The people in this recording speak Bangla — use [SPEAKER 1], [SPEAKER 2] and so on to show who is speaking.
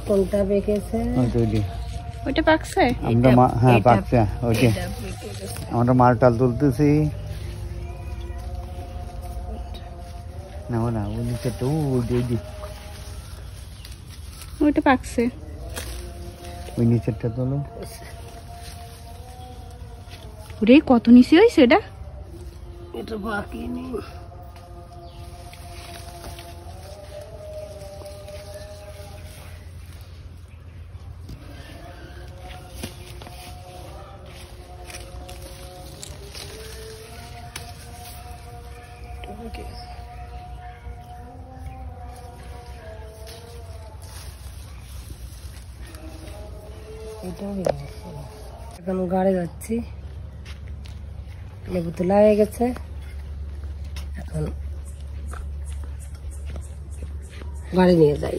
[SPEAKER 1] কোনটা পেকেছে?
[SPEAKER 2] ওইটা পাকছে?
[SPEAKER 3] হ্যাঁ পাকছে। ওইটা আমরা মালটাল তুলতেছি। না না ওই নিচে তো
[SPEAKER 2] ওইটা পাকছে।
[SPEAKER 3] ওই নিচেরটা তোলো।
[SPEAKER 2] ওরে কত নিচে হয়েছে এটা?
[SPEAKER 1] এটা বাকি নেই। এখন গাড়ি যাচ্ছি, লেবু তোলা হয়ে গেছে। এখন গাড়ি নিয়ে যাই।